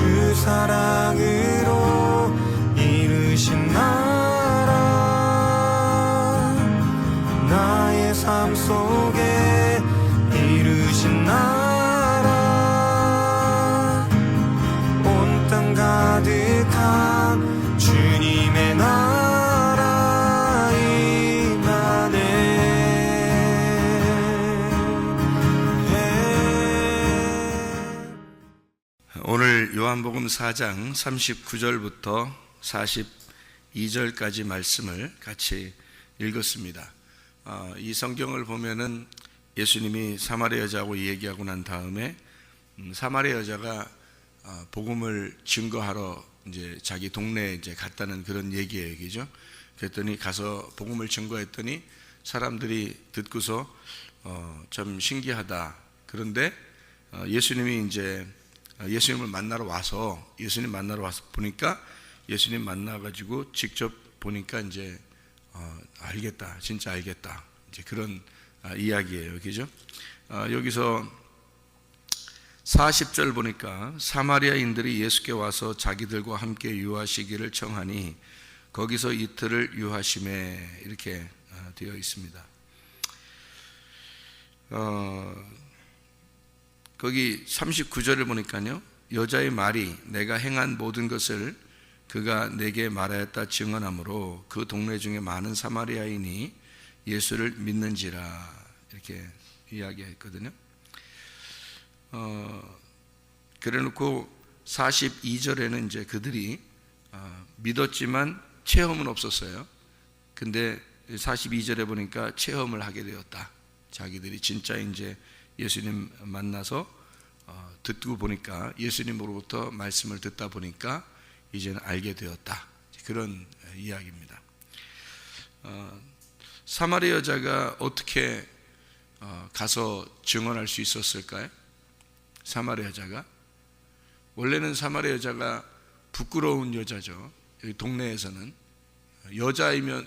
주 사랑으로 이루신 나라, 나의 삶 속에 이루신 나라, 온 땅 가득한 주님의 나라 임하네. 오늘 요한복음 4장 39절부터 42절까지 말씀을 같이 읽었습니다. 이 성경을 보면은 예수님이 사마리아 여자하고 얘기하고 난 다음에 사마리아 여자가 복음을 증거하러 이제 자기 동네에 이제 갔다는 그런 얘기죠. 그랬더니 가서 복음을 증거했더니 사람들이 듣고서 좀 신기하다. 그런데 예수님이 이제 예수님을 만나러 와서 보니까 예수님 만나가지고 직접 보니까 이제 알겠다, 진짜 알겠다. 이제 그런 이야기예요, 그죠? 여기서 40절 보니까 사마리아인들이 예수께 와서 자기들과 함께 유하시기를 청하니 거기서 이틀을 유하심에 이렇게 되어 있습니다. 거기 39절을 보니까요, 여자의 말이 내가 행한 모든 것을 그가 내게 말하였다 증언하므로 그 동네 중에 많은 사마리아인이 예수를 믿는지라 이렇게 이야기했거든요. 그래놓고 42절에는 이제 그들이 믿었지만 체험은 없었어요. 근데 42절에 보니까 체험을 하게 되었다. 자기들이 진짜 이제 예수님 만나서 듣고 보니까, 예수님으로부터 말씀을 듣다 보니까 이제는 알게 되었다. 그런 이야기입니다. 사마리아 여자가 어떻게 가서 증언할 수 있었을까요? 사마리아 여자가, 원래는 사마리아 여자가 부끄러운 여자죠. 여기 동네에서는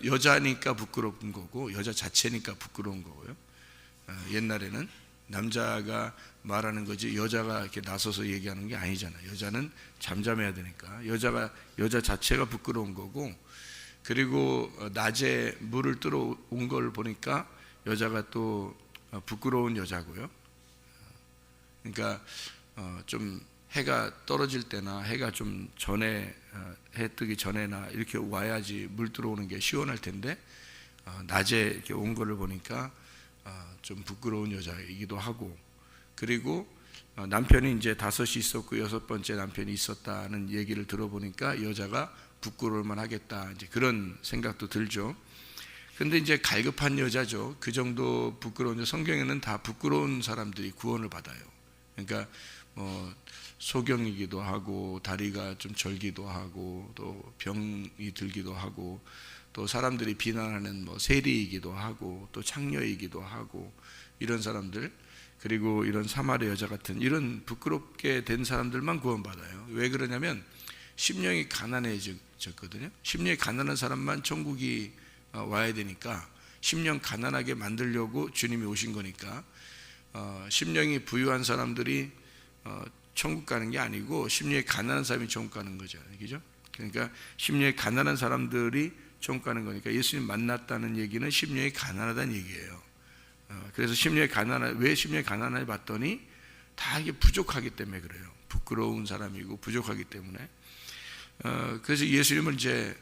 여자니까 부끄러운 거고, 여자 자체니까 부끄러운 거고요. 옛날에는 남자가 말하는 거지 여자가 이렇게 나서서 얘기하는 게 아니잖아요. 여자는 잠잠해야 되니까 여자 자체가 부끄러운 거고, 그리고 낮에 물을 뜨러 온 걸 보니까 여자가 또 부끄러운 여자고요. 그러니까 좀 해가 떨어질 때나 해가 좀 전에, 해 뜨기 전에나 이렇게 와야지 물 들어오는 게 시원할 텐데 낮에 이렇게 온 거를 보니까 좀 부끄러운 여자이기도 하고, 그리고 남편이 이제 5이 있었고 6번째 남편이 있었다는 얘기를 들어보니까 여자가 부끄러울만 하겠다, 이제 그런 생각도 들죠. 근데 이제 갈급한 여자죠. 그 정도 부끄러운 여자, 성경에는 다 부끄러운 사람들이 구원을 받아요. 그러니까 소경이기도 하고 다리가 좀 절기도 하고 또 병이 들기도 하고 또 사람들이 비난하는 세리이기도 하고 또 창녀이기도 하고 이런 사람들, 그리고 이런 사마리아 여자 같은 이런 부끄럽게 된 사람들만 구원받아요. 왜 그러냐면 심령이 가난해졌거든요. 심령이 가난한 사람만 천국이 와야 되니까, 심령 가난하게 만들려고 주님이 오신 거니까, 심령이 부유한 사람들이 천국 가는 게 아니고 심령이 가난한 사람이 천국 가는 거죠. 그죠? 그러니까 심령이 가난한 사람들이 천국 가는 거니까 예수님 만났다는 얘기는 심령이 가난하다는 얘기예요. 그래서 왜 심령이 가난하게 봤더니 다 이게 부족하기 때문에 그래요. 부끄러운 사람이고 부족하기 때문에. 그래서 예수님을 이제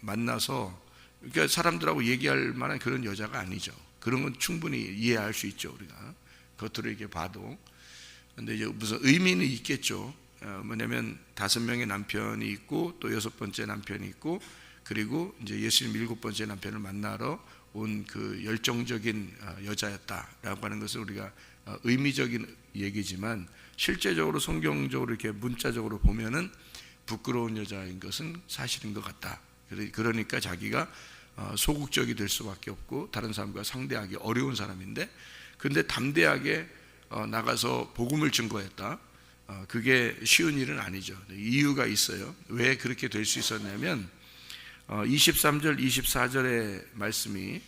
만나서, 그러니까 사람들하고 얘기할 만한 그런 여자가 아니죠. 그런 건 충분히 이해할 수 있죠, 우리가 겉으로 이렇게 봐도. 근데 이제 무슨 의미는 있겠죠. 뭐냐면 5명의 남편이 있고 또 6번째 남편이 있고, 그리고 이제 예수님 7번째 남편을 만나러 온 그 열정적인 여자였다라고 하는 것은 우리가 의미적인 얘기지만, 실제적으로 성경적으로 이렇게 문자적으로 보면은 부끄러운 여자인 것은 사실인 것 같다. 그러니까 자기가 소극적이 될 수밖에 없고 다른 사람과 상대하기 어려운 사람인데, 근데 담대하게 나가서 복음을 증거했다. 그게 쉬운 일은 아니죠. 이유가 있어요. 왜 그렇게 될 수 있었냐면 23절 24절의 말씀이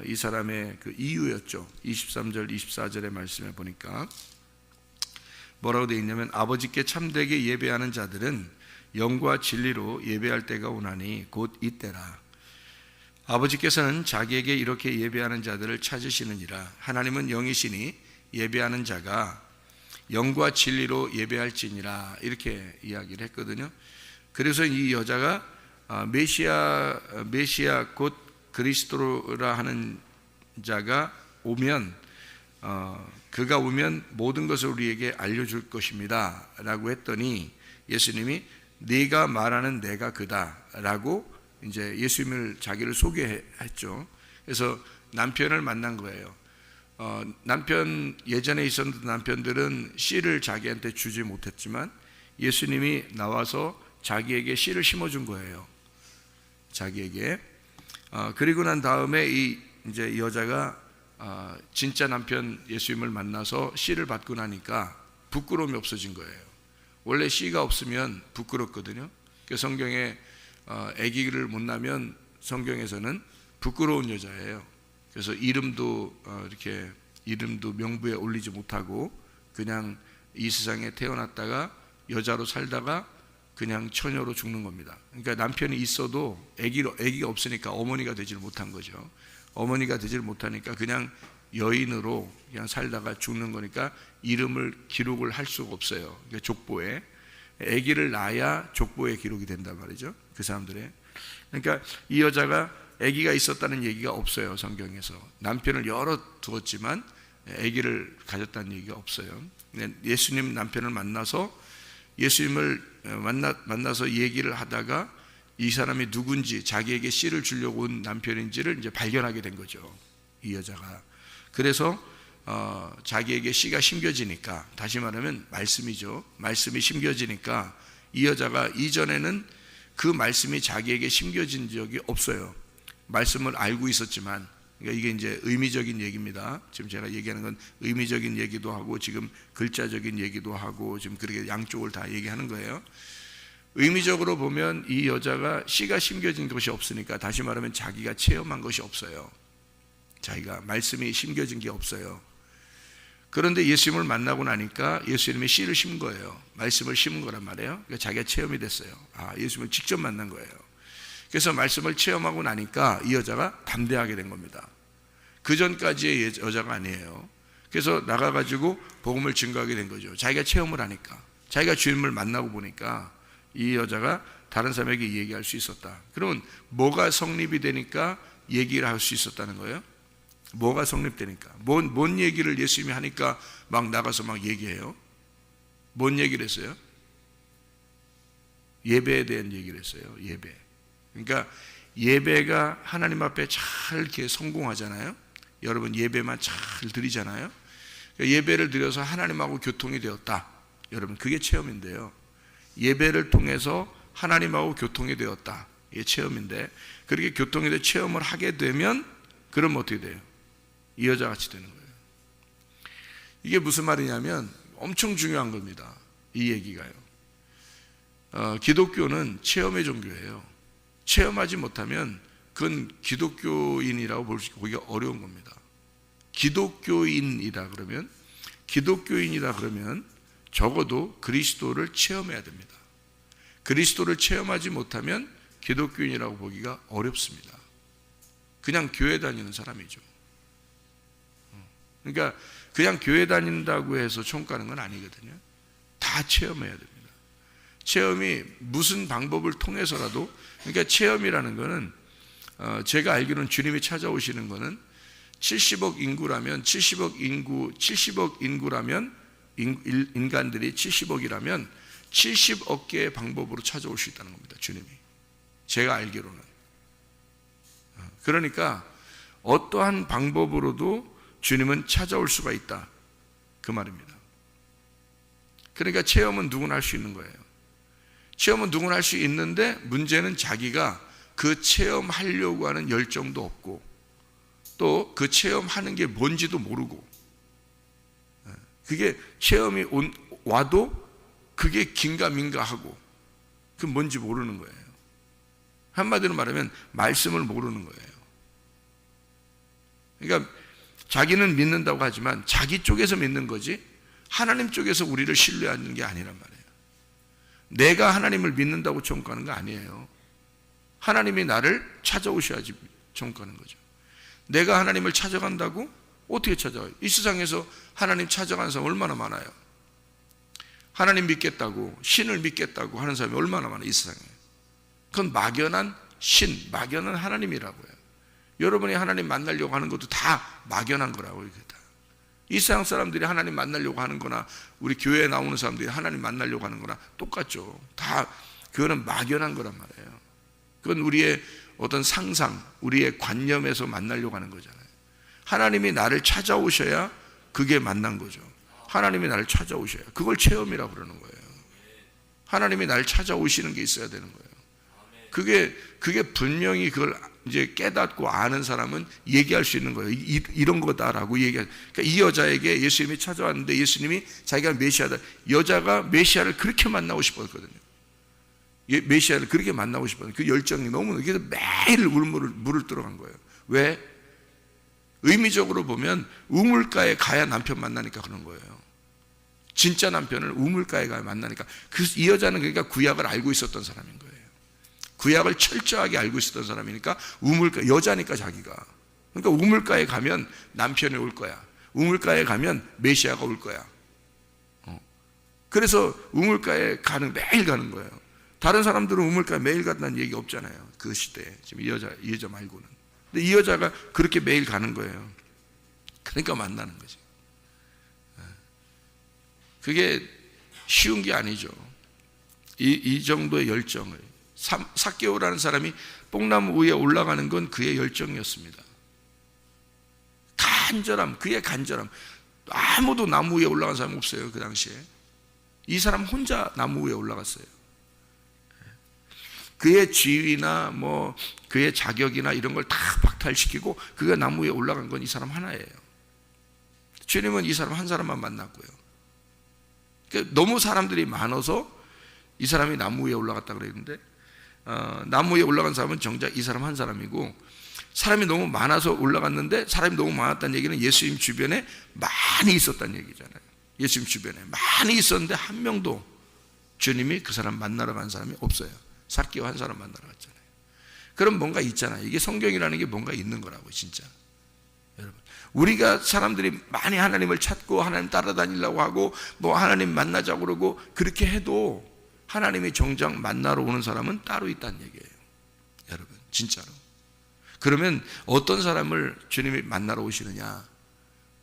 이 사람의 그 이유였죠. 23절 24절의 말씀에 보니까 뭐라고 되어 있냐면 아버지께 참되게 예배하는 자들은 영과 진리로 예배할 때가 오나니 곧 이때라. 아버지께서는 자기에게 이렇게 예배하는 자들을 찾으시느니라. 하나님은 영이시니 예배하는 자가 영과 진리로 예배할지니라. 이렇게 이야기를 했거든요. 그래서 이 여자가 메시아 곧 그리스도라 하는 자가 오면 그가 오면 모든 것을 우리에게 알려줄 것입니다 라고 했더니 예수님이 네가 말하는 내가 그다 라고 이제 예수님을 자기를 소개했죠. 그래서 남편을 만난 거예요. 예전에 있었던 남편들은 씨를 자기한테 주지 못했지만 예수님이 나와서 자기에게 씨를 심어준 거예요. 자기에게. 그리고 난 다음에 이제 이 여자가 진짜 남편 예수님을 만나서 씨를 받고 나니까 부끄러움이 없어진 거예요. 원래 씨가 없으면 부끄럽거든요. 성경에 아기를 못 낳으면 성경에서는 부끄러운 여자예요. 그래서 이름도 명부에 올리지 못하고 그냥 이 세상에 태어났다가 여자로 살다가 그냥 처녀로 죽는 겁니다. 그러니까 남편이 있어도 아기가 없으니까 어머니가 되지를 못한 거죠. 어머니가 되지를 못하니까 그냥 여인으로 그냥 살다가 죽는 거니까 이름을 기록을 할 수가 없어요. 그러니까 족보에 아기를 낳아야 족보에 기록이 된단 말이죠. 그 사람들의. 그러니까 이 여자가 아기가 있었다는 얘기가 없어요. 성경에서. 남편을 두었지만 아기를 가졌다는 얘기가 없어요. 예수님 남편을 만나서 예수님을 만나서 얘기를 하다가 이 사람이 누군지 자기에게 씨를 주려고 온 남편인지를 이제 발견하게 된 거죠. 이 여자가. 그래서 자기에게 씨가 심겨지니까, 다시 말하면 말씀이죠. 말씀이 심겨지니까 이 여자가 이전에는 그 말씀이 자기에게 심겨진 적이 없어요. 말씀을 알고 있었지만, 그러니까 이게 이제 의미적인 얘기입니다. 지금 제가 얘기하는 건 의미적인 얘기도 하고 지금 글자적인 얘기도 하고 지금 그렇게 양쪽을 다 얘기하는 거예요. 의미적으로 보면 이 여자가 씨가 심겨진 것이 없으니까, 다시 말하면 자기가 체험한 것이 없어요. 자기가 말씀이 심겨진 게 없어요. 그런데 예수님을 만나고 나니까 예수님이 씨를 심은 거예요. 말씀을 심은 거란 말이에요. 그러니까 자기가 체험이 됐어요. 예수님을 직접 만난 거예요. 그래서 말씀을 체험하고 나니까 이 여자가 담대하게 된 겁니다. 그 전까지의 여자가 아니에요. 그래서 나가가지고 복음을 증거하게 된 거죠. 자기가 체험을 하니까, 자기가 주님을 만나고 보니까 이 여자가 다른 사람에게 얘기할 수 있었다. 그러면 뭐가 성립이 되니까 얘기를 할 수 있었다는 거예요? 뭐가 성립되니까? 뭔 얘기를 예수님이 하니까 막 나가서 막 얘기해요? 뭔 얘기를 했어요? 예배에 대한 얘기를 했어요. 예배. 그러니까 예배가 하나님 앞에 잘 이렇게 성공하잖아요. 여러분 예배만 잘 드리잖아요. 예배를 드려서 하나님하고 교통이 되었다. 여러분 그게 체험인데요. 예배를 통해서 하나님하고 교통이 되었다. 이게 체험인데, 그렇게 교통이 돼 체험을 하게 되면 그러면 어떻게 돼요? 이 여자같이 되는 거예요. 이게 무슨 말이냐면 엄청 중요한 겁니다. 이 얘기가요. 기독교는 체험의 종교예요. 체험하지 못하면 그건 기독교인이라고 보기가 어려운 겁니다. 기독교인이다 그러면 적어도 그리스도를 체험해야 됩니다. 그리스도를 체험하지 못하면 기독교인이라고 보기가 어렵습니다. 그냥 교회 다니는 사람이죠. 그러니까 그냥 교회 다닌다고 해서 천국 가는 건 아니거든요. 다 체험해야 됩니다. 체험이 무슨 방법을 통해서라도, 그러니까 체험이라는 거는 제가 알기로는 주님이 찾아오시는 거는 70억 인구라면 인간들이 70억이라면 70억 개의 방법으로 찾아올 수 있다는 겁니다. 주님이. 제가 알기로는. 그러니까 어떠한 방법으로도 주님은 찾아올 수가 있다. 그 말입니다. 그러니까 체험은 누구나 할 수 있는 거예요. 체험은 누구나 할 수 있는데 문제는 자기가 그 체험하려고 하는 열정도 없고 또 그 체험하는 게 뭔지도 모르고, 그게 체험이 와도 그게 긴가민가 하고 그 뭔지 모르는 거예요. 한마디로 말하면 말씀을 모르는 거예요. 그러니까 자기는 믿는다고 하지만 자기 쪽에서 믿는 거지 하나님 쪽에서 우리를 신뢰하는 게 아니란 말이에요. 내가 하나님을 믿는다고 천국가는 거 아니에요. 하나님이 나를 찾아오셔야지 천국가는 거죠. 내가 하나님을 찾아간다고? 어떻게 찾아가요? 이 세상에서 하나님 찾아가는 사람 얼마나 많아요. 하나님 믿겠다고, 신을 믿겠다고 하는 사람이 얼마나 많아요, 이 세상에. 그건 막연한 신, 막연한 하나님이라고요. 여러분이 하나님 만나려고 하는 것도 다 막연한 거라고. 이게 다. 이 세상 사람들이 하나님 만나려고 하는 거나 우리 교회에 나오는 사람들이 하나님 만나려고 하는 거나 똑같죠. 다 그거는 막연한 거란 말이에요. 그건 우리의 어떤 상상, 우리의 관념에서 만나려고 하는 거잖아요. 하나님이 나를 찾아오셔야 그게 만난 거죠. 하나님이 나를 찾아오셔야 그걸 체험이라고 그러는 거예요. 하나님이 나를 찾아오시는 게 있어야 되는 거예요. 그게 분명히 그걸 이제 깨닫고 아는 사람은 얘기할 수 있는 거예요. 이런 거다라고 얘기할. 그러니까 이 여자에게 예수님이 찾아왔는데 예수님이 자기가 메시아다. 여자가 메시아를 그렇게 만나고 싶었거든요. 메시아를 그렇게 만나고 싶었는데 그 열정이 너무, 그래서 매일 물을 들어간 거예요. 왜? 의미적으로 보면 우물가에 가야 남편 만나니까 그런 거예요. 진짜 남편을 우물가에 가야 만나니까. 이 여자는 그러니까 구약을 알고 있었던 사람인 거예요. 구약을 철저하게 알고 있었던 사람이니까 우물가, 여자니까 자기가. 그러니까 우물가에 가면 남편이 올 거야. 우물가에 가면 메시아가 올 거야. 그래서 우물가에 매일 가는 거예요. 다른 사람들은 우물가에 매일 간다는 얘기 없잖아요. 그 시대에. 지금 이 여자 말고는. 근데 이 여자가 그렇게 매일 가는 거예요. 그러니까 만나는 거지. 그게 쉬운 게 아니죠. 이 정도의 열정을. 삭개오라는 사람이 뽕나무 위에 올라가는 건 그의 열정이었습니다. 간절함, 그의 간절함. 아무도 나무 위에 올라간 사람 없어요, 그 당시에. 이 사람 혼자 나무 위에 올라갔어요. 그의 지위나 뭐 그의 자격이나 이런 걸 다 박탈시키고 그가 나무 위에 올라간 건 이 사람 하나예요. 주님은 이 사람 한 사람만 만났고요. 그러니까 너무 사람들이 많아서 이 사람이 나무 위에 올라갔다 그랬는데, 나무 위에 올라간 사람은 정작 이 사람 한 사람이고, 사람이 너무 많아서 올라갔는데, 사람이 너무 많았다는 얘기는 예수님 주변에 많이 있었다는 얘기잖아요. 예수님 주변에 많이 있었는데 한 명도 주님이 그 사람 만나러 간 사람이 없어요. 삭개오 한 사람 만나러 갔잖아요. 그럼 뭔가 있잖아요. 이게 성경이라는 게 뭔가 있는 거라고, 진짜. 여러분, 우리가 사람들이 많이 하나님을 찾고 하나님 따라다니려고 하고 뭐 하나님 만나자고 그러고 그렇게 해도 하나님이 정작 만나러 오는 사람은 따로 있다는 얘기예요. 여러분, 진짜로. 그러면 어떤 사람을 주님이 만나러 오시느냐?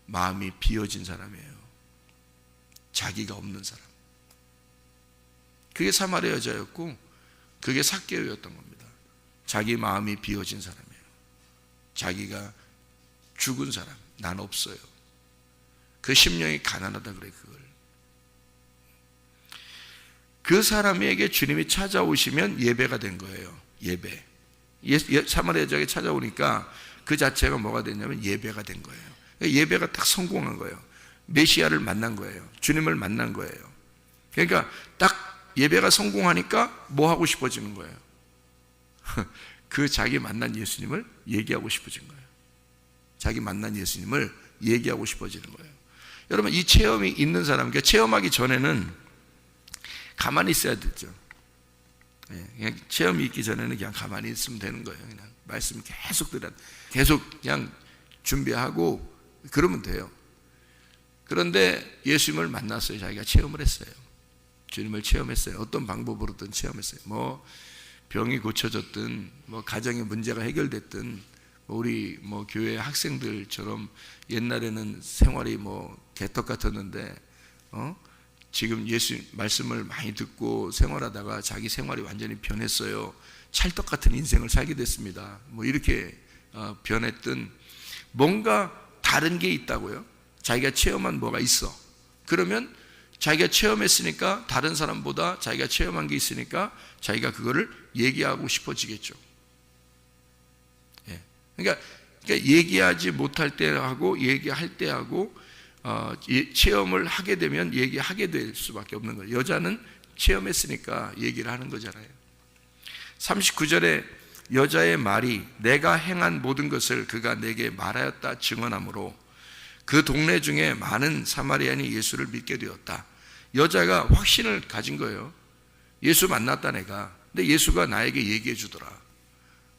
마음이 비어진 사람이에요. 자기가 없는 사람. 그게 사마리아 여자였고 그게 삭개오였던 겁니다. 자기 마음이 비어진 사람이에요. 자기가 죽은 사람. 난 없어요. 그 심령이 가난하다 그래. 그걸. 그 사람에게 주님이 찾아오시면 예배가 된 거예요. 예배. 사마리아 여자에게 찾아오니까 그 자체가 뭐가 됐냐면 예배가 된 거예요. 예배가 딱 성공한 거예요. 메시아를 만난 거예요. 주님을 만난 거예요. 그러니까 딱 예배가 성공하니까 뭐 하고 싶어지는 거예요? 그 자기 만난 예수님을 얘기하고 싶어진 거예요. 자기 만난 예수님을 얘기하고 싶어지는 거예요. 여러분, 이 체험이 있는 사람, 그러니까 체험하기 전에는 가만히 있어야 되죠. 그냥 체험이 있기 전에는 그냥 가만히 있으면 되는 거예요. 그냥 말씀 계속 계속 그냥 준비하고 그러면 돼요. 그런데 예수님을 만났어요. 자기가 체험을 했어요. 주님을 체험했어요. 어떤 방법으로든 체험했어요. 뭐 병이 고쳐졌든 뭐 가정의 문제가 해결됐든 뭐 우리 뭐 교회 학생들처럼 옛날에는 생활이 뭐 개떡 같았는데 지금 예수 말씀을 많이 듣고 생활하다가 자기 생활이 완전히 변했어요. 찰떡 같은 인생을 살게 됐습니다. 뭐 이렇게 변했든 뭔가 다른 게 있다고요. 자기가 체험한 뭐가 있어. 그러면 자기가 체험했으니까 다른 사람보다 자기가 체험한 게 있으니까 자기가 그거를 얘기하고 싶어지겠죠. 그러니까 얘기하지 못할 때하고 얘기할 때하고 체험을 하게 되면 얘기하게 될 수밖에 없는 거예요. 여자는 체험했으니까 얘기를 하는 거잖아요. 39절에 여자의 말이 내가 행한 모든 것을 그가 내게 말하였다 증언하므로 그 동네 중에 많은 사마리아인이 예수를 믿게 되었다. 여자가 확신을 가진 거예요. 예수 만났다 내가. 근데 예수가 나에게 얘기해 주더라.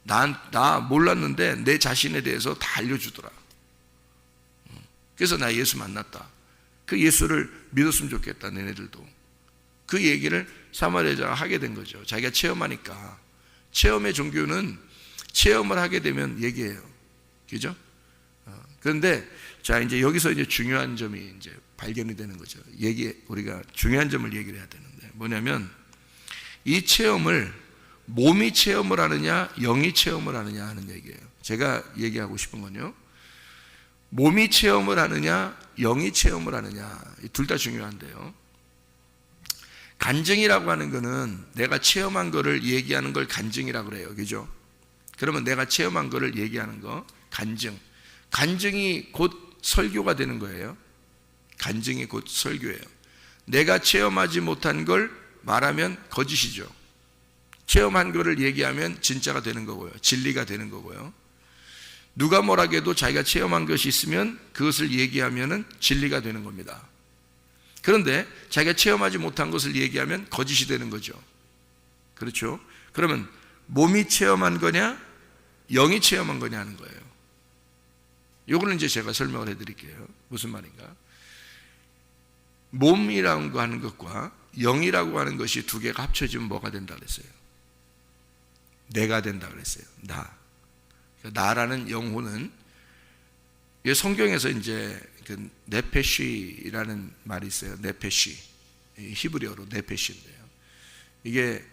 나 몰랐는데 내 자신에 대해서 다 알려주더라. 그래서 나 예수 만났다. 그 예수를 믿었으면 좋겠다 너네들도. 그 얘기를 사마리아자가 하게 된 거죠. 자기가 체험하니까. 체험의 종교는 체험을 하게 되면 얘기해요. 그죠? 그런데 자 이제 여기서 이제 중요한 점이 이제 발견이 되는 거죠. 우리가 중요한 점을 얘기를 해야 되는데 뭐냐면 이 체험을 몸이 체험을 하느냐 영이 체험을 하느냐 하는 얘기예요. 제가 얘기하고 싶은 건요. 몸이 체험을 하느냐 영이 체험을 하느냐 둘 다 중요한데요. 간증이라고 하는 거는 내가 체험한 거를 얘기하는 걸 간증이라고 그래요. 그죠? 그러면 내가 체험한 거를 얘기하는 거 간증. 간증이 곧 설교가 되는 거예요. 간증이 곧 설교예요. 내가 체험하지 못한 걸 말하면 거짓이죠. 체험한 거를 얘기하면 진짜가 되는 거고요. 진리가 되는 거고요. 누가 뭐라고 해도 자기가 체험한 것이 있으면 그것을 얘기하면 진리가 되는 겁니다. 그런데 자기가 체험하지 못한 것을 얘기하면 거짓이 되는 거죠. 그렇죠? 그러면 몸이 체험한 거냐 영이 체험한 거냐 하는 거예요. 요거는 이제 제가 설명을 해드릴게요. 무슨 말인가? 몸이라고 하는 것과 영이라고 하는 것이 두 개가 합쳐지면 뭐가 된다 그랬어요? 내가 된다 그랬어요. 나라는 영혼은 성경에서 이제 그 네페시라는 말이 있어요. 네페시 히브리어로 네페시인데요. 이게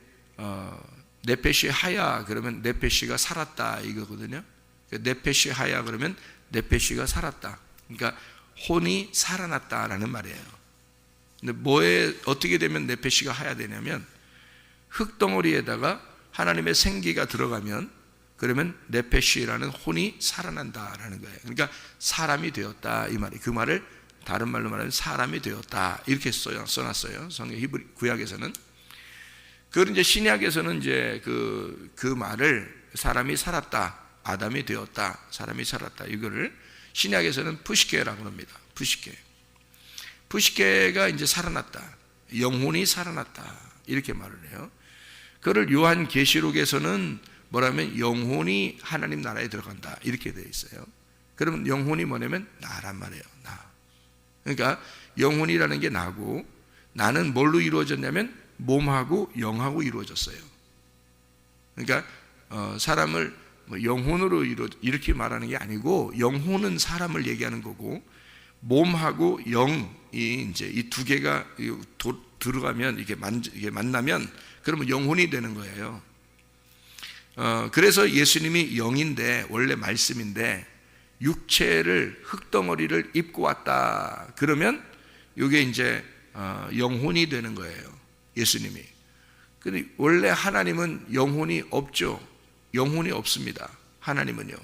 네페시 하야 그러면 네페시가 살았다 이거거든요. 네페시 하야 그러면 네페시가 살았다. 그러니까 혼이 살아났다라는 말이에요. 근데 어떻게 되면 네페시가 하야 되냐면 흙덩어리에다가 하나님의 생기가 들어가면 그러면 네페시라는 혼이 살아난다라는 거예요. 그러니까 사람이 되었다 이 말이. 그 말을 다른 말로 말하면 사람이 되었다 이렇게 써놨어요. 성경 히브리 구약에서는. 그걸 이제 신약에서는 이제 그 말을 사람이 살았다, 아담이 되었다, 사람이 살았다 이거를 신약에서는 푸시케라고 합니다. 푸시케가 이제 살아났다, 영혼이 살아났다 이렇게 말을 해요. 그걸 요한계시록에서는 뭐라면 영혼이 하나님 나라에 들어간다 이렇게 되어 있어요. 그러면 영혼이 뭐냐면 나란 말이에요. 나. 그러니까 영혼이라는 게 나고 나는 뭘로 이루어졌냐면 몸하고 영하고 이루어졌어요. 그러니까 사람을 영혼으로 이렇게 말하는 게 아니고 영혼은 사람을 얘기하는 거고 몸하고 영이 이제 이 두 개가 들어가면 이게 만나면 그러면 영혼이 되는 거예요. 그래서 예수님이 영인데 원래 말씀인데 육체를 흙덩어리를 입고 왔다. 그러면 이게 이제 영혼이 되는 거예요. 예수님이. 근데 원래 하나님은 영혼이 없죠. 영혼이 없습니다. 하나님은요.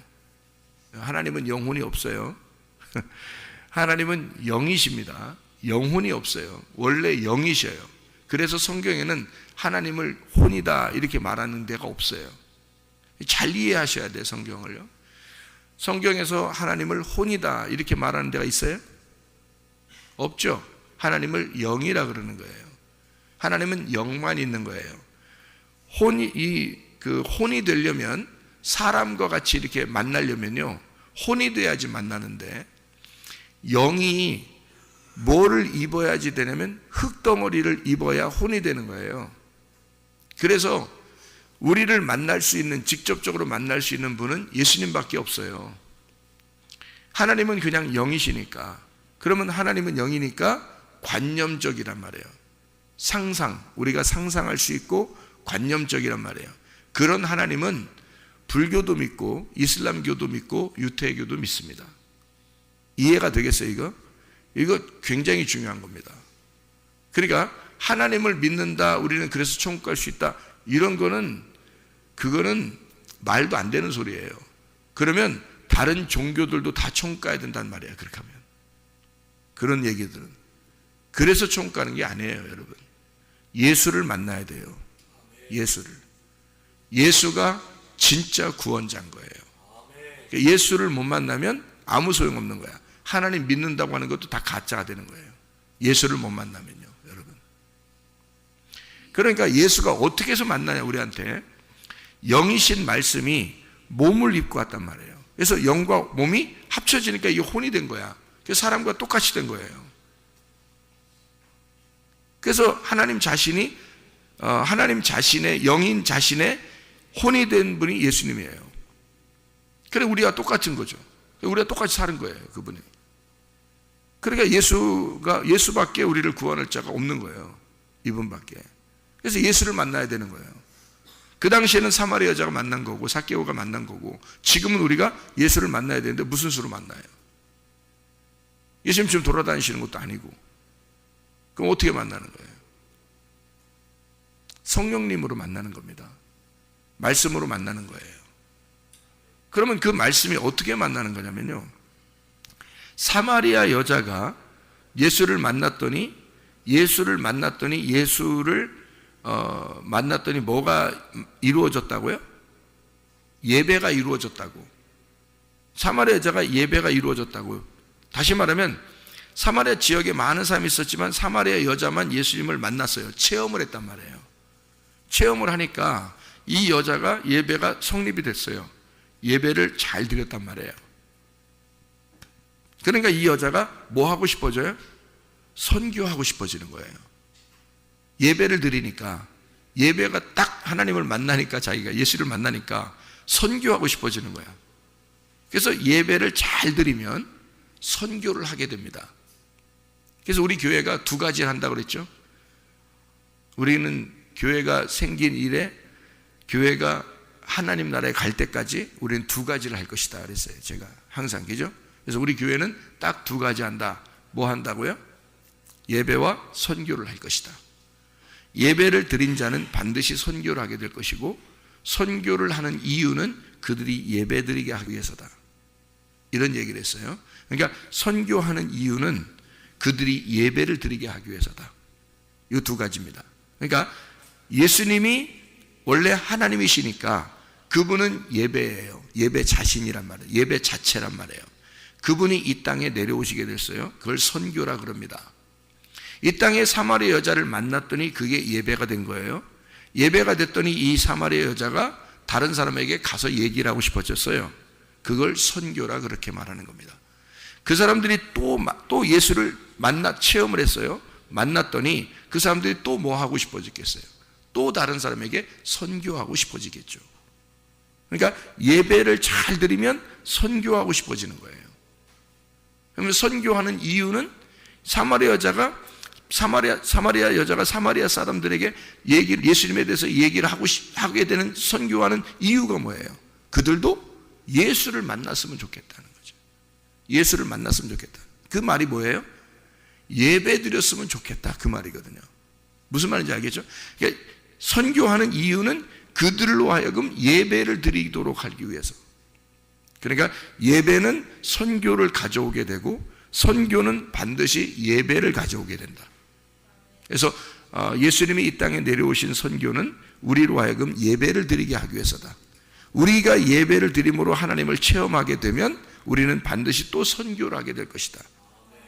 하나님은 영혼이 없어요. 하나님은 영이십니다. 영혼이 없어요. 원래 영이셔요. 그래서 성경에는 하나님을 혼이다 이렇게 말하는 데가 없어요. 잘 이해하셔야 돼요. 성경을요. 성경에서 하나님을 혼이다 이렇게 말하는 데가 있어요? 없죠. 하나님을 영이라 그러는 거예요. 하나님은 영만 있는 거예요. 혼이 되려면 사람과 같이 이렇게 만나려면요 혼이 돼야지 만나는데 영이 뭐를 입어야지 되냐면 흙덩어리를 입어야 혼이 되는 거예요. 그래서 우리를 만날 수 있는, 직접적으로 만날 수 있는 분은 예수님밖에 없어요. 하나님은 그냥 영이시니까. 그러면 하나님은 영이니까 관념적이란 말이에요. 우리가 상상할 수 있고 관념적이란 말이에요. 그런 하나님은 불교도 믿고 이슬람교도 믿고 유태교도 믿습니다. 이해가 되겠어요 이거? 이거 굉장히 중요한 겁니다. 그러니까 하나님을 믿는다, 우리는 그래서 천국 갈 수 있다, 이런 그거는 말도 안 되는 소리예요. 그러면 다른 종교들도 다 천국 가야 된다는 말이에요. 그렇게 하면 그런 얘기들은. 그래서 천국 가는 게 아니에요 여러분. 예수를 만나야 돼요. 예수가 진짜 구원자인 거예요. 예수를 못 만나면 아무 소용없는 거야. 하나님 믿는다고 하는 것도 다 가짜가 되는 거예요. 예수를 못 만나면요, 여러분. 그러니까 예수가 어떻게 해서 만나냐, 우리한테. 영이신 말씀이 몸을 입고 왔단 말이에요. 그래서 영과 몸이 합쳐지니까 이게 혼이 된 거야. 그래서 사람과 똑같이 된 거예요. 그래서 하나님 자신의 영인 자신의 혼이 된 분이 예수님이에요. 그래 우리와 똑같은 거죠. 우리가 똑같이 사는 거예요, 그분이. 그러니까 예수밖에 우리를 구원할 자가 없는 거예요. 이분밖에. 그래서 예수를 만나야 되는 거예요. 그 당시에는 사마리아 여자가 만난 거고 삭개오가 만난 거고, 지금은 우리가 예수를 만나야 되는데 무슨 수로 만나요? 예수님 지금 돌아다니시는 것도 아니고. 그럼 어떻게 만나는 거예요? 성령님으로 만나는 겁니다. 말씀으로 만나는 거예요. 그러면 그 말씀이 어떻게 만나는 거냐면요, 사마리아 여자가 예수를 만났더니 뭐가 이루어졌다고요? 예배가 이루어졌다고. 사마리아 여자가 예배가 이루어졌다고요. 다시 말하면 사마리아 지역에 많은 사람이 있었지만 사마리아 여자만 예수님을 만났어요. 체험을 했단 말이에요. 체험을 하니까 이 여자가 예배가 성립이 됐어요. 예배를 잘 드렸단 말이에요. 그러니까 이 여자가 뭐 하고 싶어져요? 선교하고 싶어지는 거예요. 예배를 드리니까, 예배가 딱 하나님을 만나니까, 자기가 예수를 만나니까 선교하고 싶어지는 거야. 그래서 예배를 잘 드리면 선교를 하게 됩니다. 그래서 우리 교회가 두 가지를 한다고 그랬죠. 우리는 교회가 생긴 이래 교회가 하나님 나라에 갈 때까지 우리는 두 가지를 할 것이다 그랬어요. 제가 항상, 그죠? 그래서 우리 교회는 딱 두 가지 한다. 뭐 한다고요? 예배와 선교를 할 것이다. 예배를 드린 자는 반드시 선교를 하게 될 것이고, 선교를 하는 이유는 그들이 예배 드리게 하기 위해서다. 이런 얘기를 했어요. 그러니까 선교하는 이유는 그들이 예배를 드리게 하기 위해서다. 이 두 가지입니다. 그러니까 예수님이 원래 하나님이시니까 그분은 예배예요. 예배 자신이란 말이에요. 예배 자체란 말이에요. 그분이 이 땅에 내려오시게 됐어요. 그걸 선교라 그럽니다. 이 땅에 사마리아 여자를 만났더니 그게 예배가 된 거예요. 예배가 됐더니 이 사마리아 여자가 다른 사람에게 가서 얘기를 하고 싶어졌어요. 그걸 선교라 그렇게 말하는 겁니다. 그 사람들이 또 예수를 체험을 했어요. 만났더니 그 사람들이 또 뭐 하고 싶어졌겠어요? 또 다른 사람에게 선교하고 싶어지겠죠. 그러니까 예배를 잘 드리면 선교하고 싶어지는 거예요. 그러면 선교하는 이유는 사마리아 여자가 사마리아 사람들에게 예수님에 대해서 얘기를 하게 되는, 선교하는 이유가 뭐예요? 그들도 예수를 만났으면 좋겠다는 거죠. 예수를 만났으면 좋겠다. 그 말이 뭐예요? 예배 드렸으면 좋겠다, 그 말이거든요. 무슨 말인지 알겠죠? 그러니까 선교하는 이유는 그들로 하여금 예배를 드리도록 하기 위해서. 그러니까 예배는 선교를 가져오게 되고, 선교는 반드시 예배를 가져오게 된다. 그래서 예수님이 이 땅에 내려오신 선교는 우리로 하여금 예배를 드리게 하기 위해서다. 우리가 예배를 드림으로 하나님을 체험하게 되면 우리는 반드시 또 선교를 하게 될 것이다.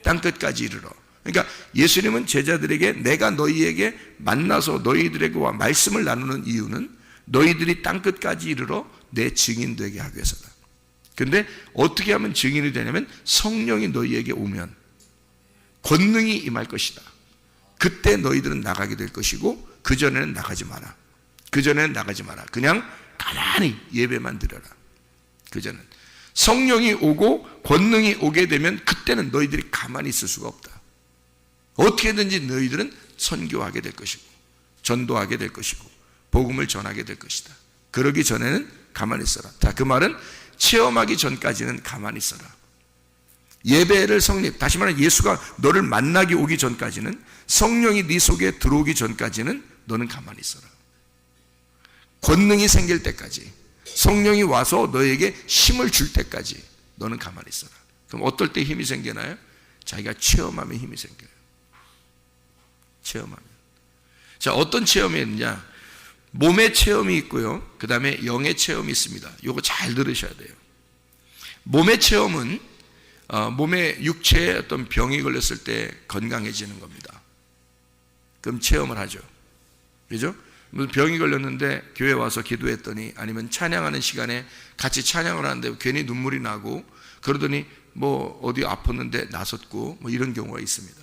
땅끝까지 이르러. 그러니까 예수님은 제자들에게 내가 너희에게 만나서 너희들에게와 말씀을 나누는 이유는 너희들이 땅끝까지 이르러 내 증인 되게 하기 위해서다. 그런데 어떻게 하면 증인이 되냐면 성령이 너희에게 오면 권능이 임할 것이다. 그때 너희들은 나가게 될 것이고, 그전에는 나가지 마라. 그전에는 나가지 마라. 그냥 가만히 예배만 드려라. 그전에는 성령이 오고 권능이 오게 되면 그때는 너희들이 가만히 있을 수가 없다. 어떻게든지 너희들은 선교하게 될 것이고, 전도하게 될 것이고, 복음을 전하게 될 것이다. 그러기 전에는 가만히 있어라. 자, 그 말은 체험하기 전까지는 가만히 있어라. 예배를 다시 말하면 예수가 너를 만나기 오기 전까지는, 성령이 네 속에 들어오기 전까지는 너는 가만히 있어라. 권능이 생길 때까지, 성령이 와서 너에게 힘을 줄 때까지 너는 가만히 있어라. 그럼 어떨 때 힘이 생기나요? 자기가 체험하면 힘이 생겨요. 체험하면. 자, 어떤 체험이 있느냐? 몸의 체험이 있고요, 그 다음에 영의 체험이 있습니다. 이거 잘 들으셔야 돼요. 몸의 체험은 몸의 육체에 어떤 병이 걸렸을 때 건강해지는 겁니다. 그럼 체험을 하죠. 그죠? 병이 걸렸는데 교회 와서 기도했더니, 아니면 찬양하는 시간에 같이 찬양을 하는데 괜히 눈물이 나고, 그러더니 뭐 어디 아팠는데 나섰고, 뭐 이런 경우가 있습니다.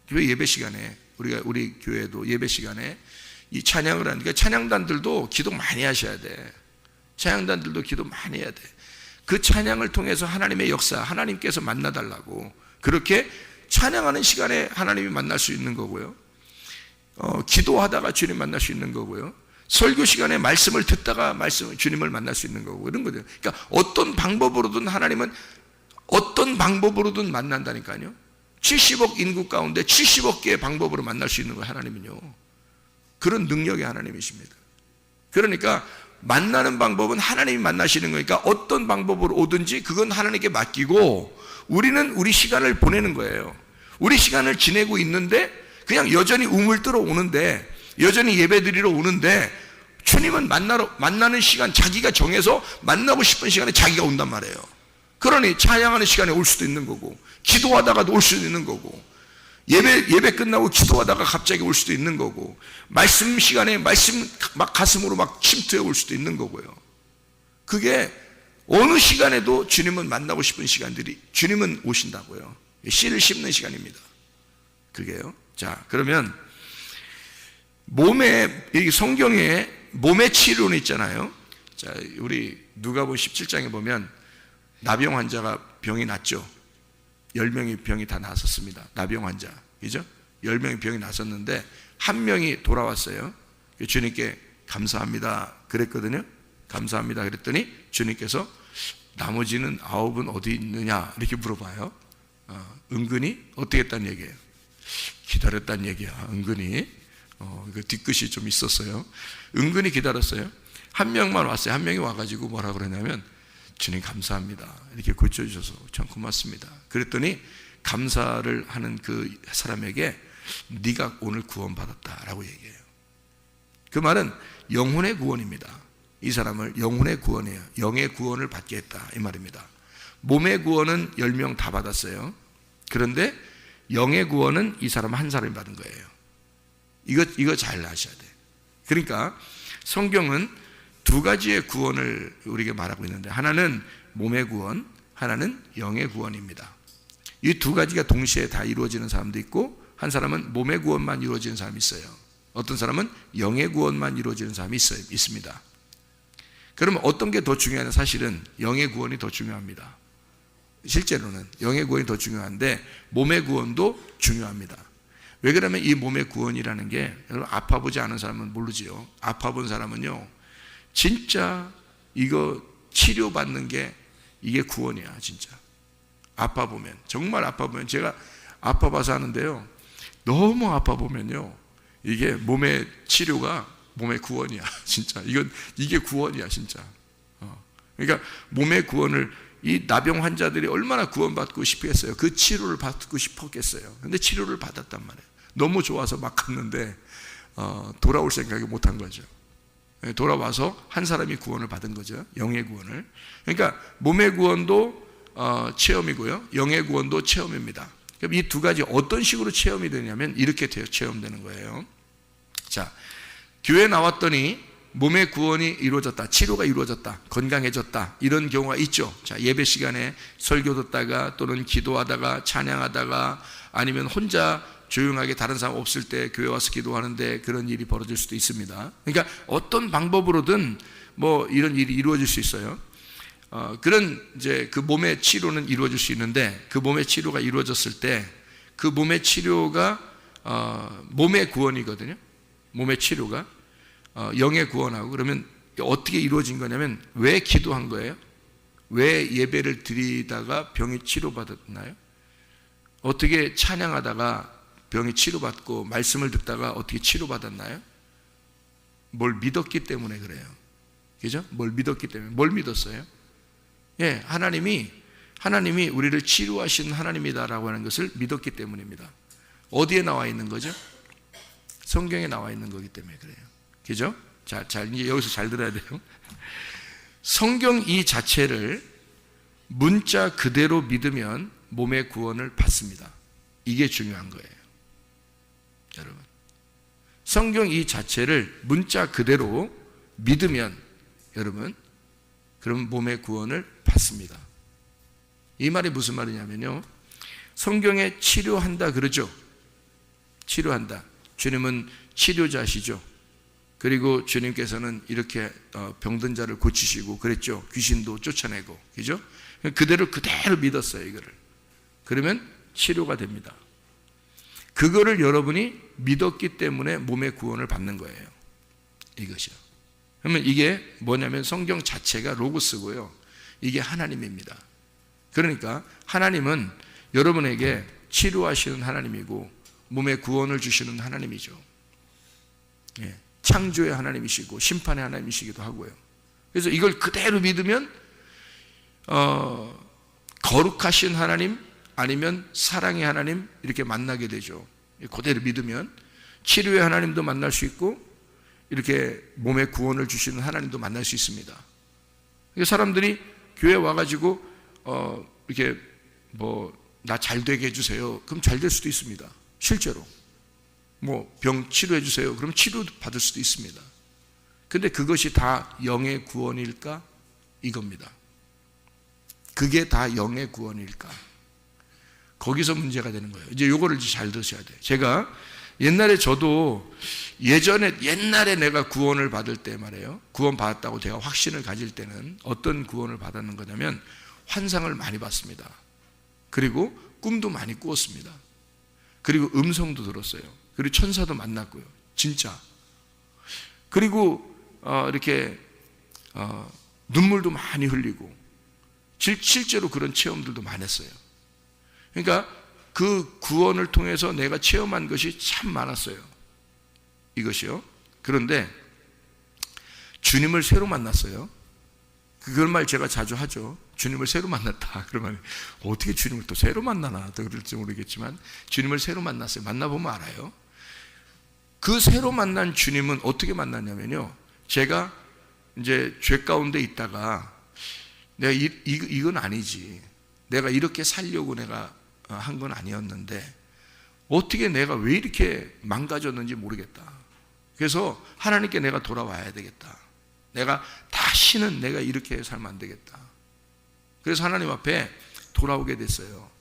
교회 예배 시간에, 우리 교회도 예배 시간에 이 찬양을 하니까 찬양단들도 기도 많이 하셔야 돼. 찬양단들도 기도 많이 해야 돼. 그 찬양을 통해서 하나님의 역사, 하나님께서 만나달라고, 그렇게 찬양하는 시간에 하나님이 만날 수 있는 거고요. 기도하다가 주님 만날 수 있는 거고요. 설교 시간에 말씀을 듣다가 주님을 만날 수 있는 거고, 이런 거죠. 그러니까 어떤 방법으로든 하나님은 어떤 방법으로든 만난다니까요. 70억 인구 가운데 70억 개의 방법으로 만날 수 있는 거예요, 하나님은요. 그런 능력의 하나님이십니다. 그러니까 만나는 방법은 하나님이 만나시는 거니까 어떤 방법으로 오든지 그건 하나님께 맡기고, 우리는 우리 시간을 보내는 거예요. 우리 시간을 지내고 있는데 그냥 여전히 우물뜨러 오는데, 여전히 예배드리러 오는데, 주님은 만나는 시간 자기가 정해서 만나고 싶은 시간에 자기가 온단 말이에요. 그러니 찬양하는 시간에 올 수도 있는 거고, 기도하다가도 올 수도 있는 거고, 예배 끝나고 기도하다가 갑자기 올 수도 있는 거고, 말씀 시간에 말씀 막 가슴으로 막 침투해 올 수도 있는 거고요. 그게 어느 시간에도 주님은 만나고 싶은 시간들이, 주님은 오신다고요. 씨를 심는 시간입니다. 그게요. 자, 그러면 이 성경에 몸의 치료는 있잖아요. 자, 우리 누가복음 17장에 보면 나병 환자가 병이 났죠. 10명이 병이 다 났었습니다. 나병 환자. 그죠? 10명이 병이 났었는데 한 명이 돌아왔어요. 주님께 감사합니다 그랬거든요. 감사합니다 그랬더니 주님께서 나머지는 9은 어디 있느냐 이렇게 물어봐요. 은근히 어떻게 했다는 얘기예요? 기다렸다는 얘기야. 은근히 그 뒤끝이 좀 있었어요. 은근히 기다렸어요. 한 명만 왔어요. 한 명이 와가지고 뭐라 그러냐면, 주님 감사합니다 이렇게 고쳐주셔서 참 고맙습니다 그랬더니, 감사를 하는 그 사람에게 네가 오늘 구원받았다라고 얘기해요. 그 말은 영혼의 구원입니다. 이 사람을 영혼의 구원이에요. 영의 구원을 받게 했다 이 말입니다. 몸의 구원은 10명 다 받았어요. 그런데 영의 구원은 이 사람 한 사람이 받은 거예요. 이거 잘 아셔야 돼. 그러니까 성경은 두 가지의 구원을 우리에게 말하고 있는데, 하나는 몸의 구원, 하나는 영의 구원입니다. 이 두 가지가 동시에 다 이루어지는 사람도 있고, 한 사람은 몸의 구원만 이루어지는 사람이 있어요. 어떤 사람은 영의 구원만 이루어지는 사람이 있습니다. 그러면 어떤 게 더 중요하냐? 사실은 영의 구원이 더 중요합니다. 실제로는 영의 구원이 더 중요한데 몸의 구원도 중요합니다. 왜 그러면 이 몸의 구원이라는 게, 여러분 아파보지 않은 사람은 모르지요. 아파본 사람은요, 진짜 이거 치료받는 게 이게 구원이야. 진짜 아파보면, 정말 아파보면, 제가 아파봐서 하는데요, 너무 아파보면요 이게 몸의 치료가 몸의 구원이야. 진짜 이게 구원이야 진짜. 그러니까 몸의 구원을, 이 나병 환자들이 얼마나 구원받고 싶겠어요. 그 치료를 받고 싶었겠어요. 근데 치료를 받았단 말이에요. 너무 좋아서 막 갔는데 돌아올 생각이 못한 거죠. 돌아와서 한 사람이 구원을 받은 거죠. 영의 구원을. 그러니까 몸의 구원도 체험이고요, 영의 구원도 체험입니다. 그럼 이 두 가지 어떤 식으로 체험이 되냐면 이렇게 체험되는 거예요. 자, 교회 나왔더니 몸의 구원이 이루어졌다, 치료가 이루어졌다, 건강해졌다, 이런 경우가 있죠. 자, 예배 시간에 설교 듣다가 또는 기도하다가 찬양하다가 아니면 혼자 조용하게 다른 사람 없을 때 교회 와서 기도하는데 그런 일이 벌어질 수도 있습니다. 그러니까 어떤 방법으로든 뭐 이런 일이 이루어질 수 있어요. 그런 이제 그 몸의 치료는 이루어질 수 있는데, 그 몸의 치료가 이루어졌을 때 그 몸의 치료가 몸의 구원이거든요. 몸의 치료가 영의 구원하고, 그러면 어떻게 이루어진 거냐면, 왜 기도한 거예요? 왜 예배를 드리다가 병이 치료받았나요? 어떻게 찬양하다가 병이 치료받고 말씀을 듣다가 어떻게 치료받았나요? 뭘 믿었기 때문에 그래요. 그죠? 뭘 믿었기 때문에. 뭘 믿었어요? 예, 하나님이 우리를 치료하시는 하나님이다라고 하는 것을 믿었기 때문입니다. 어디에 나와 있는 거죠? 성경에 나와 있는 거기 때문에 그래요. 그죠? 자, 이제 여기서 잘 들어야 돼요. 성경 이 자체를 문자 그대로 믿으면 몸의 구원을 받습니다. 이게 중요한 거예요. 여러분, 성경 이 자체를 문자 그대로 믿으면 여러분, 그럼 몸의 구원을 받습니다. 이 말이 무슨 말이냐면요, 성경에 치료한다 그러죠. 치료한다. 주님은 치료자시죠. 그리고 주님께서는 이렇게 병든 자를 고치시고 그랬죠. 귀신도 쫓아내고, 그죠? 그대로 믿었어요, 이거를. 그러면 치료가 됩니다. 그거를 여러분이 믿었기 때문에 몸의 구원을 받는 거예요. 이것이요. 그러면 이게 뭐냐면 성경 자체가 로고스고요. 이게 하나님입니다. 그러니까 하나님은 여러분에게 치료하시는 하나님이고 몸의 구원을 주시는 하나님이죠. 예, 창조의 하나님이시고 심판의 하나님이시기도 하고요. 그래서 이걸 그대로 믿으면 거룩하신 하나님 아니면 사랑의 하나님 이렇게 만나게 되죠. 그대로 믿으면 치료의 하나님도 만날 수 있고 이렇게 몸의 구원을 주시는 하나님도 만날 수 있습니다. 사람들이 교회 와가지고 이렇게 뭐 나 잘 되게 해주세요. 그럼 잘 될 수도 있습니다. 실제로 뭐 병 치료해 주세요. 그럼 치료 받을 수도 있습니다. 근데 그것이 다 영의 구원일까? 이겁니다. 그게 다 영의 구원일까? 거기서 문제가 되는 거예요. 이제 요거를 잘 드셔야 돼요. 제가 옛날에 저도 옛날에 내가 구원을 받을 때 말이에요. 구원 받았다고 제가 확신을 가질 때는 어떤 구원을 받았는 거냐면 환상을 많이 봤습니다. 그리고 꿈도 많이 꾸었습니다. 그리고 음성도 들었어요. 그리고 천사도 만났고요. 진짜. 그리고 이렇게 눈물도 많이 흘리고 실제로 그런 체험들도 많았어요. 그러니까 그 구원을 통해서 내가 체험한 것이 참 많았어요. 이것이요. 그런데 주님을 새로 만났어요. 그런 말 제가 자주 하죠. 주님을 새로 만났다. 그러면 어떻게 주님을 또 새로 만나나 또 그럴지 모르겠지만 주님을 새로 만났어요. 만나보면 알아요. 그 새로 만난 주님은 어떻게 만났냐면요, 제가 이제 죄 가운데 있다가 내가 이건 아니지, 내가 이렇게 살려고 내가 한 건 아니었는데 어떻게 내가 왜 이렇게 망가졌는지 모르겠다. 그래서 하나님께 내가 돌아와야 되겠다. 내가 다시는 내가 이렇게 살면 안 되겠다. 그래서 하나님 앞에 돌아오게 됐어요.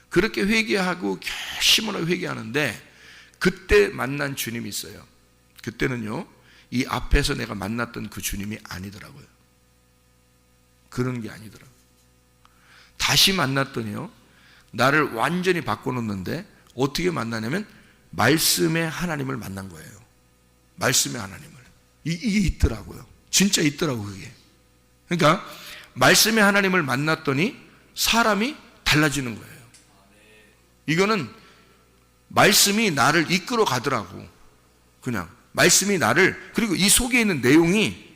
그렇게 회개하고 결심으로 회개하는데 그때 만난 주님이 있어요. 그때는요, 이 앞에서 내가 만났던 그 주님이 아니더라고요. 그런 게 아니더라고요. 다시 만났더니요, 나를 완전히 바꿔놓는데 어떻게 만나냐면 말씀의 하나님을 만난 거예요. 말씀의 하나님을. 이게 있더라고요. 진짜 있더라고요, 그게. 그러니까 말씀의 하나님을 만났더니 사람이 달라지는 거예요. 이거는 말씀이 나를 이끌어 가더라고. 그냥 말씀이 나를, 그리고 이 속에 있는 내용이,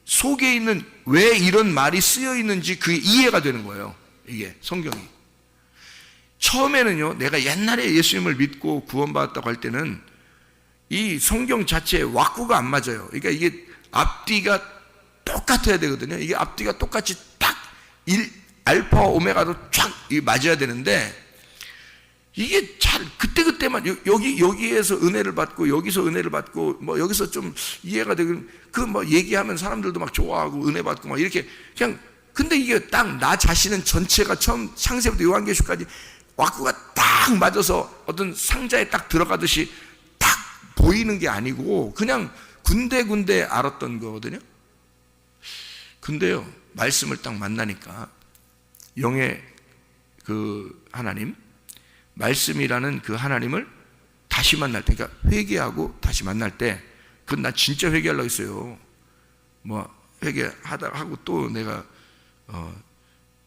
속에 있는 왜 이런 말이 쓰여 있는지 그게 이해가 되는 거예요. 이게 성경이. 처음에는요, 내가 옛날에 예수님을 믿고 구원받았다고 할 때는 이 성경 자체에 왁구가 안 맞아요. 그러니까 이게 앞뒤가 똑같아야 되거든요. 이게 앞뒤가 똑같이 딱 알파와 오메가도 쫙 맞아야 되는데 이게 잘 그때만 여기에서 은혜를 받고 여기서 은혜를 받고 뭐 여기서 좀 이해가 되고 그 뭐 얘기하면 사람들도 막 좋아하고 은혜 받고 막 이렇게 그냥, 근데 이게 딱 나 자신은 전체가 처음 창세부터 요한계시까지 왁구가 딱 맞아서 어떤 상자에 딱 들어가듯이 딱 보이는 게 아니고 그냥 군데군데 알았던 거거든요. 근데요, 말씀을 딱 만나니까 영의 그 하나님, 말씀이라는 그 하나님을 다시 만날 때, 그러니까 회개하고 다시 만날 때, 그건 나 진짜 회개하려고 했어요. 뭐 회개하다 하고 또 내가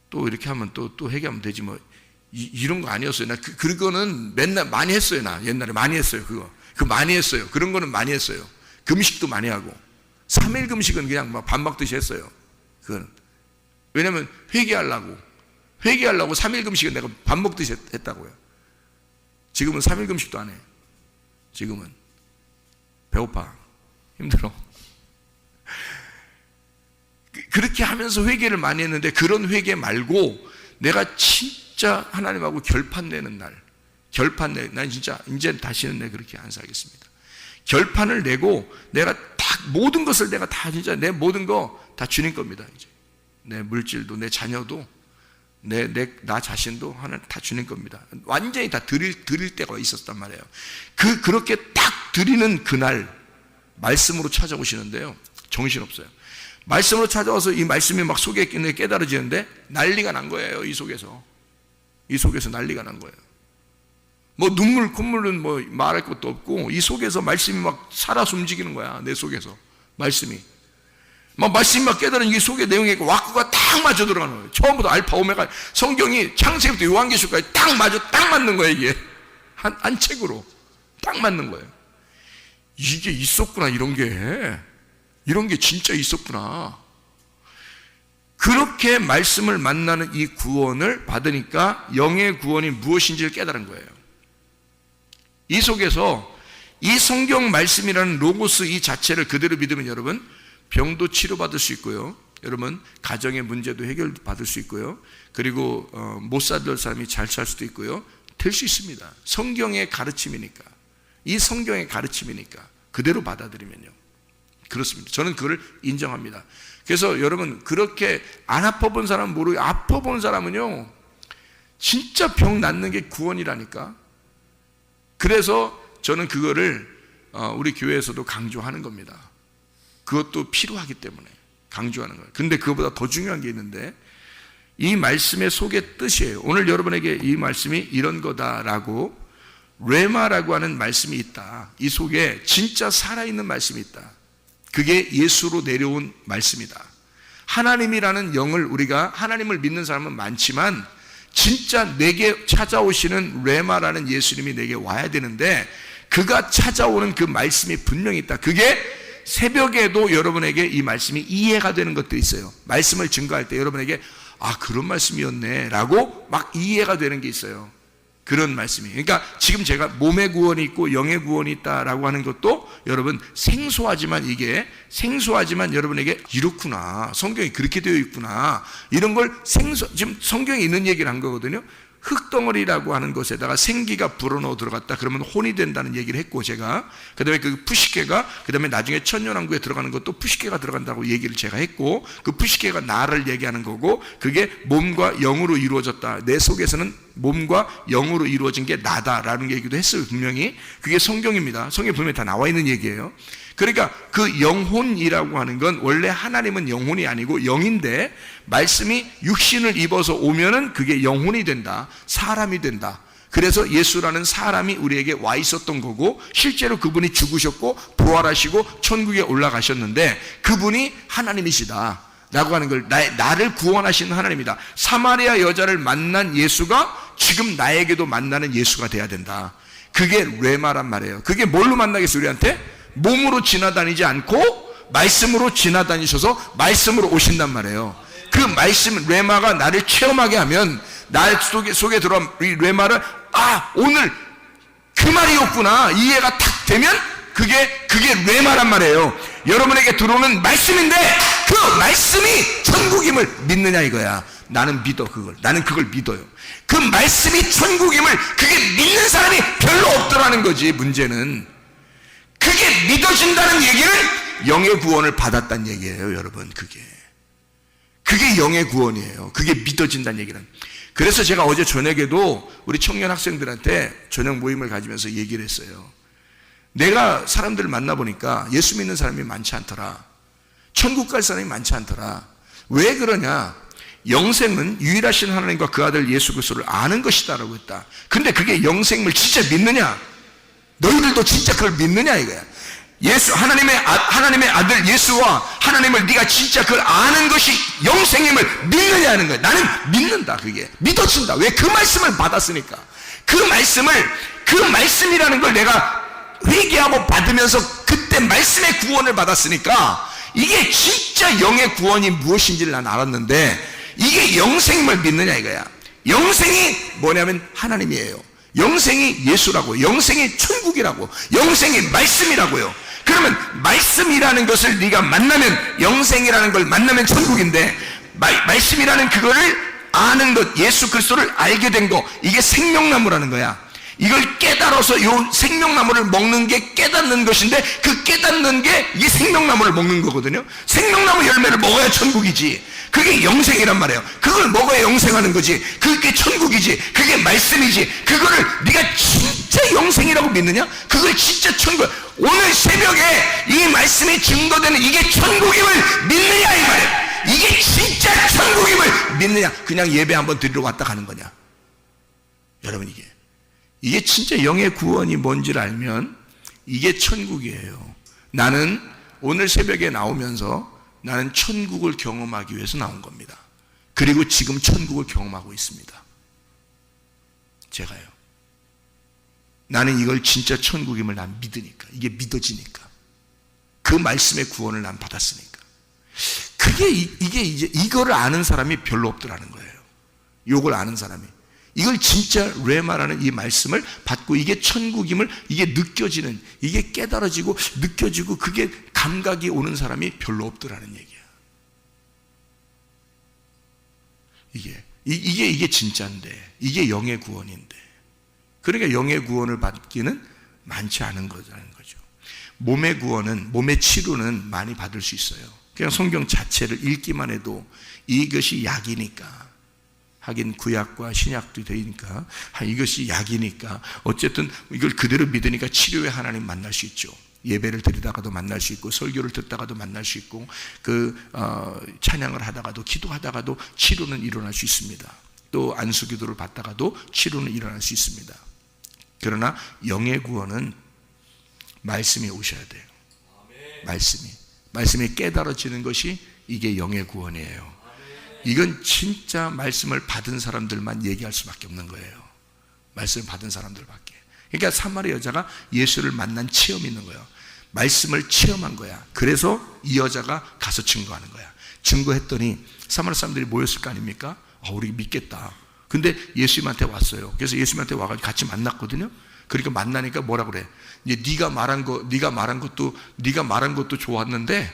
또 이렇게 하면 또 회개하면 되지 뭐 이런 거 아니었어요. 나 그거는 맨날 많이 했어요. 나 옛날에 많이 했어요. 그거 많이 했어요. 그런 거는 많이 했어요. 금식도 많이 하고 3일 금식은 그냥 막 밥 먹듯이 했어요. 그건 왜냐면 회개하려고 3일 금식은 내가 밥 먹듯이 했다고요. 지금은 3일 금식도 안 해. 지금은 배고파, 힘들어. 그렇게 하면서 회개를 많이 했는데 그런 회개 말고 내가 진짜 하나님하고 결판 내는 날, 난 진짜 이제 다시는 내가 그렇게 안 살겠습니다. 결판을 내고 내가 다 모든 것을 내가 다 진짜 내 모든 거 다 주님 겁니다. 이제 내 물질도 내 자녀도 나 자신도 하나 다 주님 겁니다. 완전히 다 드릴 때가 있었단 말이에요. 그렇게 딱 드리는 그날 말씀으로 찾아오시는데요. 정신없어요. 말씀으로 찾아와서 이 말씀이 막 속에 깨달아지는데 난리가 난 거예요. 이 속에서 난리가 난 거예요. 뭐 눈물 콧물은 뭐 말할 것도 없고 이 속에서 말씀이 막 살아서 움직이는 거야. 내 속에서 말씀이 막 깨달은 이 속의 내용에 와꾸가 딱 맞아 들어가는 거예요. 처음부터 알파 오메가 성경이 창세기부터 요한계시록까지 딱 맞는 거예요. 이게 한 책으로 딱 맞는 거예요. 이게 있었구나. 이런 게 진짜 있었구나. 그렇게 말씀을 만나는 이 구원을 받으니까 영의 구원이 무엇인지를 깨달은 거예요. 이 속에서 이 성경 말씀이라는 로고스 이 자체를 그대로 믿으면 여러분 병도 치료받을 수 있고요. 여러분 가정의 문제도 해결받을 수 있고요. 그리고 못 살던 사람이 잘 살 수도 있고요. 될 수 있습니다. 성경의 가르침이니까. 이 성경의 가르침이니까 그대로 받아들이면요. 그렇습니다. 저는 그걸 인정합니다. 그래서 여러분 그렇게 안 아파본 사람은 모르고 아파본 사람은요 진짜 병 낫는 게 구원이라니까. 그래서 저는 그거를 우리 교회에서도 강조하는 겁니다. 그것도 필요하기 때문에 강조하는 거예요. 근데 그것보다 더 중요한 게 있는데 이 말씀의 속의 뜻이에요. 오늘 여러분에게 이 말씀이 이런 거다라고 레마라고 하는 말씀이 있다. 이 속에 진짜 살아있는 말씀이 있다. 그게 예수로 내려온 말씀이다. 하나님이라는 영을 우리가 하나님을 믿는 사람은 많지만 진짜 내게 찾아오시는 레마라는 예수님이 내게 와야 되는데 그가 찾아오는 그 말씀이 분명히 있다. 그게 새벽에도 여러분에게 이 말씀이 이해가 되는 것들이 있어요. 말씀을 증거할 때 여러분에게 그런 말씀이었네 라고 막 이해가 되는 게 있어요. 그런 말씀이. 그러니까 지금 제가 몸의 구원이 있고 영의 구원이 있다라고 하는 것도 여러분 생소하지만 여러분에게 이렇구나. 성경이 그렇게 되어 있구나. 이런 걸 지금 성경에 있는 얘기를 한 거거든요. 흙덩어리라고 하는 것에다가 생기가 불어넣어 들어갔다 그러면 혼이 된다는 얘기를 했고 제가 그 다음에 그 푸시케가 그 다음에 나중에 천년왕국에 들어가는 것도 푸시케가 들어간다고 얘기를 제가 했고 그 푸시케가 나를 얘기하는 거고 그게 몸과 영으로 이루어졌다. 내 속에서는 몸과 영으로 이루어진 게 나다라는 얘기도 했어요. 분명히 그게 성경입니다. 성경에 분명히 다 나와 있는 얘기예요. 그러니까 그 영혼이라고 하는 건 원래 하나님은 영혼이 아니고 영인데 말씀이 육신을 입어서 오면은 그게 영혼이 된다. 사람이 된다. 그래서 예수라는 사람이 우리에게 와 있었던 거고 실제로 그분이 죽으셨고 부활하시고 천국에 올라가셨는데 그분이 하나님이시다 라고 하는 걸 나를 구원하시는 하나님이다. 사마리아 여자를 만난 예수가 지금 나에게도 만나는 예수가 돼야 된다. 그게 레마란 말이에요. 그게 뭘로 만나겠어요 우리한테? 몸으로 지나다니지 않고 말씀으로 지나다니셔서 말씀으로 오신단 말이에요. 그 말씀 레마가 나를 체험하게 하면 나 속에 들어온 이 레마를 오늘 그 말이었구나 이해가 탁 되면 그게 레마란 말이에요. 여러분에게 들어오는 말씀인데 그 말씀이 천국임을 믿느냐 이거야. 나는 믿어 그걸. 나는 그걸 믿어요. 그 말씀이 천국임을 그게 믿는 사람이 별로 없더라는 거지. 문제는 그게 믿어진다는 얘기는 영의 구원을 받았다는 얘기예요. 여러분 그게 영의 구원이에요. 그게 믿어진다는 얘기는. 그래서 제가 어제 저녁에도 우리 청년 학생들한테 저녁 모임을 가지면서 얘기를 했어요. 내가 사람들을 만나보니까 예수 믿는 사람이 많지 않더라. 천국 갈 사람이 많지 않더라. 왜 그러냐? 영생은 유일하신 하나님과 그 아들 예수 그리스도를 아는 것이다 라고 했다. 근데 그게 영생을 진짜 믿느냐? 너희들도 진짜 그걸 믿느냐 이거야. 하나님의 아들 예수와 하나님을 네가 진짜 그걸 아는 것이 영생임을 믿느냐 하는 거야. 나는 믿는다. 그게 믿어진다. 왜? 그 말씀을 받았으니까. 그 말씀이라는 걸 내가 회개하고 받으면서 그때 말씀의 구원을 받았으니까 이게 진짜 영의 구원이 무엇인지를 난 알았는데 이게 영생임을 믿느냐 이거야. 영생이 뭐냐면 하나님이에요. 영생이 예수라고, 영생이 천국이라고, 영생이 말씀이라고요. 그러면 말씀이라는 것을 네가 만나면, 영생이라는 걸 만나면 천국인데, 말씀이라는 그거를 아는 것, 예수 그리스도를 알게 된 거, 이게 생명나무라는 거야. 이걸 깨달아서 요 생명나무를 먹는 게 깨닫는 것인데, 그 깨닫는 게 이 생명나무를 먹는 거거든요. 생명나무 열매를 먹어야 천국이지. 그게 영생이란 말이에요. 그걸 먹어야 영생하는 거지. 그게 천국이지. 그게 말씀이지. 그거를 네가 진짜 영생이라고 믿느냐? 그걸 진짜 천국, 오늘 새벽에 이 말씀이 증거되는 이게 천국임을 믿느냐 이 말이에요. 이게 진짜 천국임을 믿느냐? 그냥 예배 한번 드리러 왔다 가는 거냐? 여러분, 이게 진짜 영의 구원이 뭔지를 알면 이게 천국이에요. 나는 오늘 새벽에 나오면서 나는 천국을 경험하기 위해서 나온 겁니다. 그리고 지금 천국을 경험하고 있습니다. 제가요. 나는 이걸 진짜 천국임을 난 믿으니까, 이게 믿어지니까, 그 말씀의 구원을 난 받았으니까. 이게 이제 이거를 아는 사람이 별로 없더라는 거예요. 요걸 아는 사람이. 이걸 진짜 레마라는 이 말씀을 받고 이게 천국임을 이게 느껴지는, 이게 깨달아지고 느껴지고 그게 감각이 오는 사람이 별로 없더라는 얘기야. 이게 진짜인데, 이게 영의 구원인데, 그러니까 영의 구원을 받기는 많지 않은 거라는 거죠. 몸의 구원은, 몸의 치료는 많이 받을 수 있어요. 그냥 성경 자체를 읽기만 해도 이것이 약이니까, 하긴 구약과 신약도 되니까 이것이 약이니까 어쨌든 이걸 그대로 믿으니까 치료의 하나님 만날 수 있죠. 예배를 드리다가도 만날 수 있고, 설교를 듣다가도 만날 수 있고, 찬양을 하다가도, 기도하다가도 치료는 일어날 수 있습니다. 또 안수기도를 받다가도 치료는 일어날 수 있습니다. 그러나 영의 구원은 말씀이 오셔야 돼요. 말씀이 깨달아지는 것이 이게 영의 구원이에요. 이건 진짜 말씀을 받은 사람들만 얘기할 수밖에 없는 거예요. 말씀을 받은 사람들밖에. 그러니까 사마리 여자가 예수를 만난 체험이 있는 거예요. 말씀을 체험한 거야. 그래서 이 여자가 가서 증거하는 거야. 증거했더니 사마리 사람들이 모였을 거 아닙니까? 우리 믿겠다. 근데 예수님한테 왔어요. 그래서 예수님한테 와가지고 같이 만났거든요. 그러니까 만나니까 뭐라 그래? 이제 네가 말한 것도 좋았는데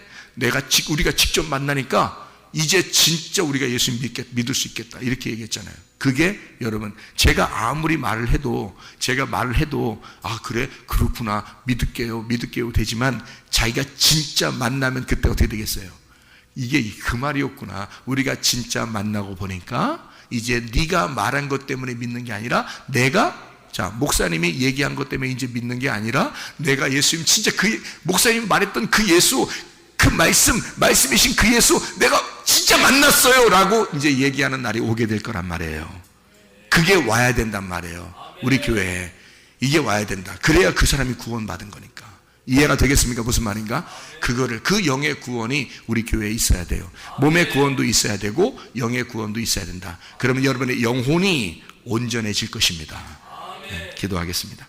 우리가 직접 만나니까 이제 진짜 우리가 예수 믿을 수 있겠다, 이렇게 얘기했잖아요. 그게 여러분, 제가 아무리 말을 해도 그래, 그렇구나, 믿을게요 되지만 자기가 진짜 만나면 그때 어떻게 되겠어요? 이게 그 말이었구나. 우리가 진짜 만나고 보니까 이제 네가 말한 것 때문에 믿는 게 아니라 목사님이 얘기한 것 때문에 이제 믿는 게 아니라 내가 예수님 진짜 목사님이 말했던 그 예수, 그 말씀이신 그 예수 내가 진짜 만났어요 라고 이제 얘기하는 날이 오게 될 거란 말이에요. 그게 와야 된단 말이에요. 우리 교회에 이게 와야 된다. 그래야 그 사람이 구원받은 거니까. 이해가 되겠습니까? 무슨 말인가? 그 영의 구원이 우리 교회에 있어야 돼요. 몸의 구원도 있어야 되고 영의 구원도 있어야 된다. 그러면 여러분의 영혼이 온전해질 것입니다. 기도하겠습니다.